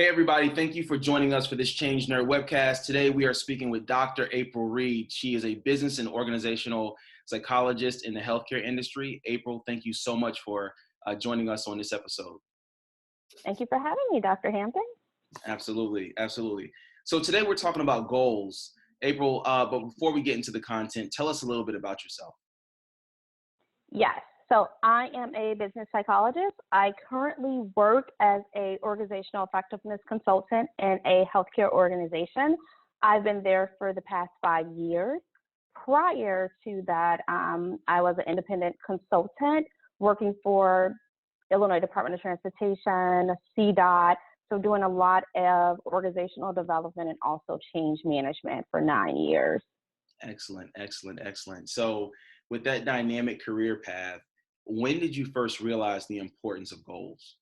Hey, everybody. Thank you for joining us for this ChangeNerd webcast. Today, we are speaking with Dr. April Reed. She is a business and organizational psychologist in the healthcare industry. April, thank you so much for joining us on this episode. Thank you for having me, Dr. Hampton. Absolutely. Absolutely. So today, we're talking about goals. April, but before we get into the content, tell us a little bit about yourself. Yes. So I am a business psychologist. I currently work as a organizational effectiveness consultant in a healthcare organization. I've been there for the past 5 years. Prior to that, I was an independent consultant working for Illinois Department of Transportation, CDOT, so doing a lot of organizational development and also change management for 9 years. Excellent, excellent, excellent. So with that dynamic career path, when did you first realize the importance of goals?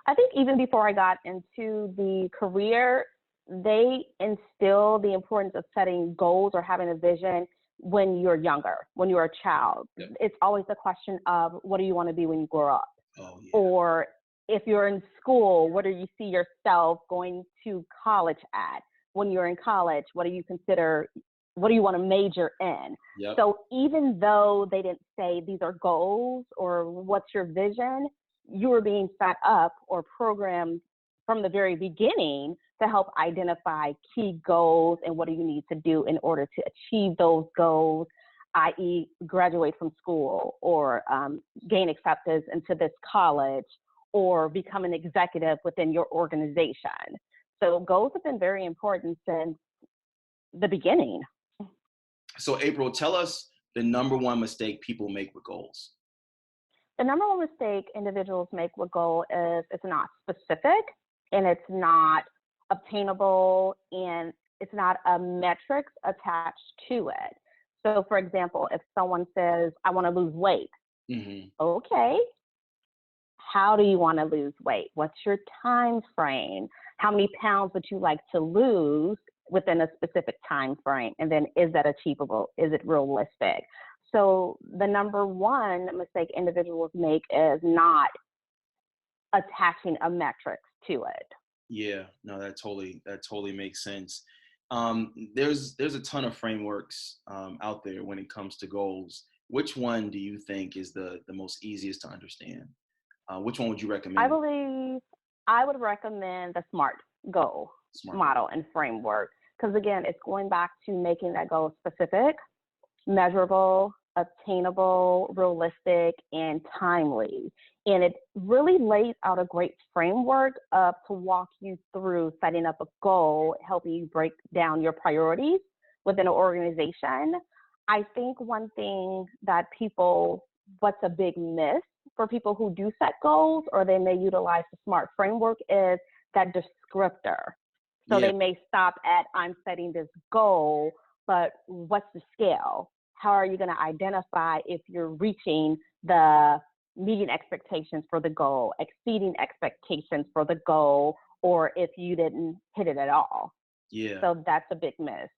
I think even before I got into the career, they instill the importance of setting goals or having a vision when you're younger, when you're a child. Yep. It's always the question of what do you want to be when you grow up? Oh, yeah. Or if you're in school, what do you see yourself going to college at? When you're in college, what do you want to major in? Yep. So even though they didn't say these are goals or what's your vision, you were being set up or programmed from the very beginning to help identify key goals and what do you need to do in order to achieve those goals, i.e. graduate from school or gain acceptance into this college or become an executive within your organization. So goals have been very important since the beginning. So April, tell us the number one mistake people make with goals. The number one mistake individuals make with goal is it's not specific and it's not obtainable and it's not a metrics attached to it. So for example, if someone says, I want to lose weight, Okay, how do you want to lose weight? What's your time frame? How many pounds would you like to lose within a specific time frame? And then is that achievable? Is it realistic? So the number one mistake individuals make is not attaching a metrics to it. Yeah, no, that totally makes sense. There's a ton of frameworks out there when it comes to goals. Which one do you think is the most easiest to understand? Which one would you recommend? I believe I would recommend the SMART goal model and framework, because again, it's going back to making that goal specific, measurable, obtainable, realistic, and timely. And it really lays out a great framework to walk you through setting up a goal, helping you break down your priorities within an organization. I think one thing that what's a big miss for people who do set goals or they may utilize the SMART framework is that descriptor. So They may stop at, I'm setting this goal, but what's the scale? How are you going to identify if you're reaching meeting expectations for the goal, exceeding expectations for the goal, or if you didn't hit it at all? Yeah. So that's a big miss.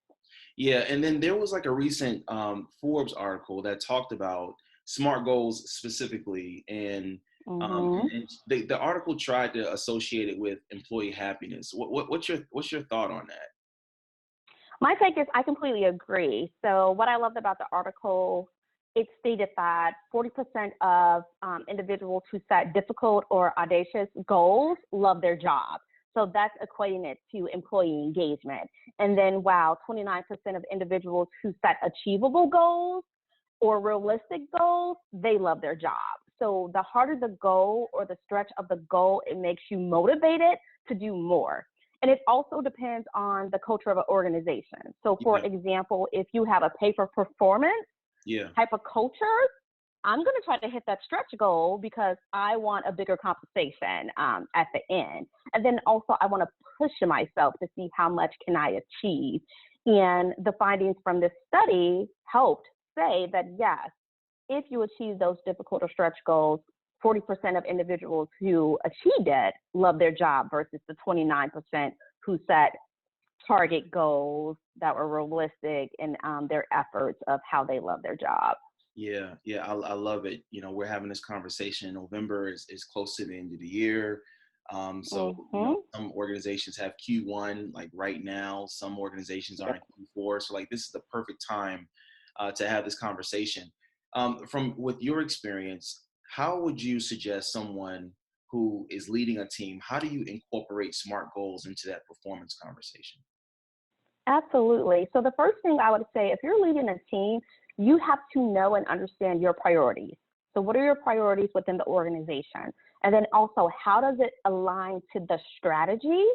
Yeah, and then there was like a recent Forbes article that talked about SMART goals specifically, and the article tried to associate it with employee happiness. What's your thought on that? My take is I completely agree. So what I loved about the article, it stated that 40% of individuals who set difficult or audacious goals love their job. So that's equating it to employee engagement. And then while 29% of individuals who set achievable goals or realistic goals, they love their job. So the harder the goal or the stretch of the goal, it makes you motivated to do more. And it also depends on the culture of an organization. So for example, if you have a pay for performance type of culture, I'm going to try to hit that stretch goal because I want a bigger compensation at the end. And then also I want to push myself to see how much can I achieve. And the findings from this study helped say that, yes, if you achieve those difficult or stretch goals, 40% of individuals who achieved it love their job versus the 29% who set target goals that were realistic in their efforts of how they love their job. Yeah, I love it. You know, we're having this conversation. November is close to the end of the year. So, some organizations have Q1 like right now, some organizations are in Q4. So like, this is the perfect time to have this conversation. From with your experience, how would you suggest someone who is leading a team, how do you incorporate SMART goals into that performance conversation? Absolutely. So the first thing I would say, if you're leading a team, you have to know and understand your priorities. So what are your priorities within the organization? And then also, how does it align to the strategy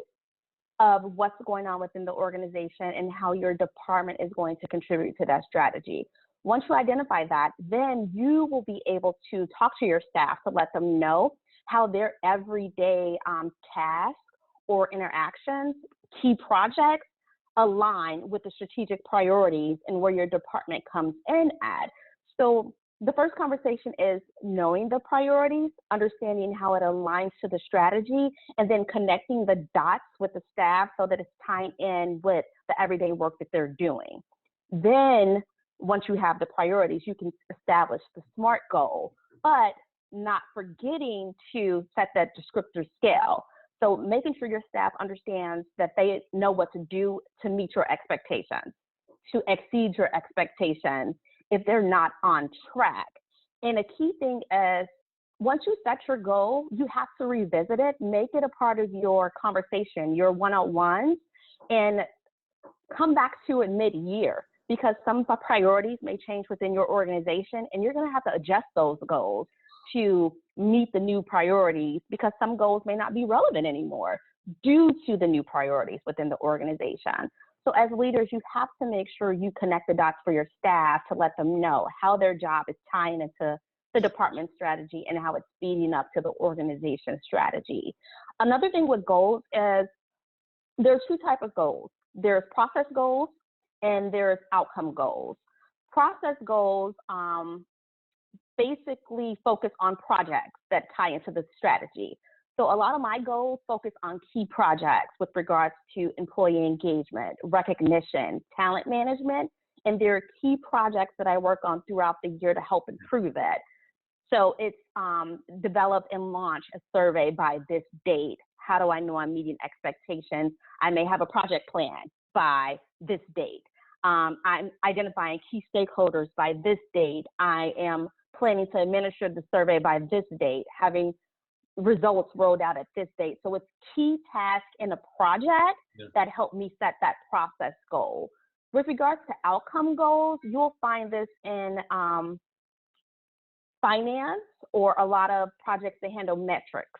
of what's going on within the organization and how your department is going to contribute to that strategy? Once you identify that, then you will be able to talk to your staff to let them know how their everyday tasks or interactions, key projects, align with the strategic priorities and where your department comes in at. So the first conversation is knowing the priorities, understanding how it aligns to the strategy, and then connecting the dots with the staff so that it's tying in with the everyday work that they're doing. Then once you have the priorities, you can establish the SMART goal, but not forgetting to set that descriptor scale. So making sure your staff understands that they know what to do to meet your expectations, to exceed your expectations if they're not on track. And a key thing is, once you set your goal, you have to revisit it, make it a part of your conversation, your one-on-ones, and come back to it mid-year, because some of the priorities may change within your organization, and you're going to have to adjust those goals to meet the new priorities, because some goals may not be relevant anymore due to the new priorities within the organization. So as leaders, you have to make sure you connect the dots for your staff to let them know how their job is tying into the department strategy and how it's feeding up to the organization strategy. Another thing with goals is there's two types of goals. There's process goals and there's outcome goals. Process goals basically focus on projects that tie into the strategy. So a lot of my goals focus on key projects with regards to employee engagement, recognition, talent management, and there are key projects that I work on throughout the year to help improve it. So it's develop and launch a survey by this date. How do I know I'm meeting expectations? I may have a project plan by this date. I'm identifying key stakeholders by this date. I am planning to administer the survey by this date, having results rolled out at this date. So it's key tasks in a project that help me set that process goal. With regards to outcome goals, you'll find this in finance, or a lot of projects that handle metrics.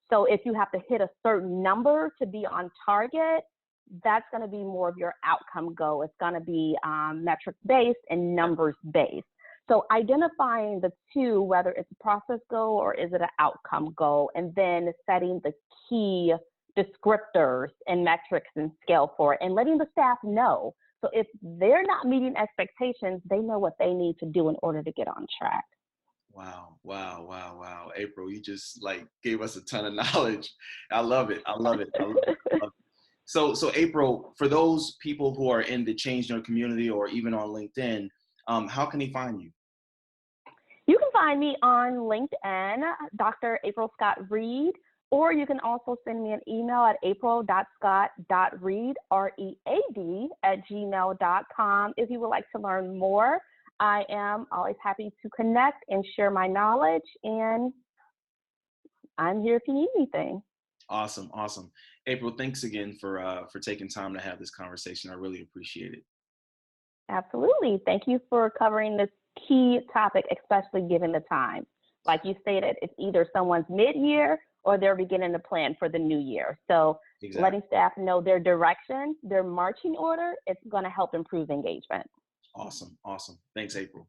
So if you have to hit a certain number to be on target, that's going to be more of your outcome goal. It's going to be metric-based and numbers-based. So identifying the two, whether it's a process goal or is it an outcome goal, and then setting the key descriptors and metrics and scale for it, and letting the staff know. So if they're not meeting expectations, they know what they need to do in order to get on track. Wow, wow, wow, wow. April, you just like gave us a ton of knowledge. I love it. I love it. I love it. I love it. So April, for those people who are in the ChangeNerd community or even on LinkedIn, how can they find you? You can find me on LinkedIn, Dr. April Scott Reed, or you can also send me an email at april.scott.reed, READ, @gmail.com. If you would like to learn more, I am always happy to connect and share my knowledge, and I'm here if you need anything. Awesome, awesome. April, thanks again for taking time to have this conversation. I really appreciate it. Absolutely. Thank you for covering this key topic, especially given the time. Like you stated, it's either someone's mid-year or they're beginning to plan for the new year. So Exactly. letting staff know their direction, their marching order, it's going to help improve engagement. Awesome, awesome. Thanks, April.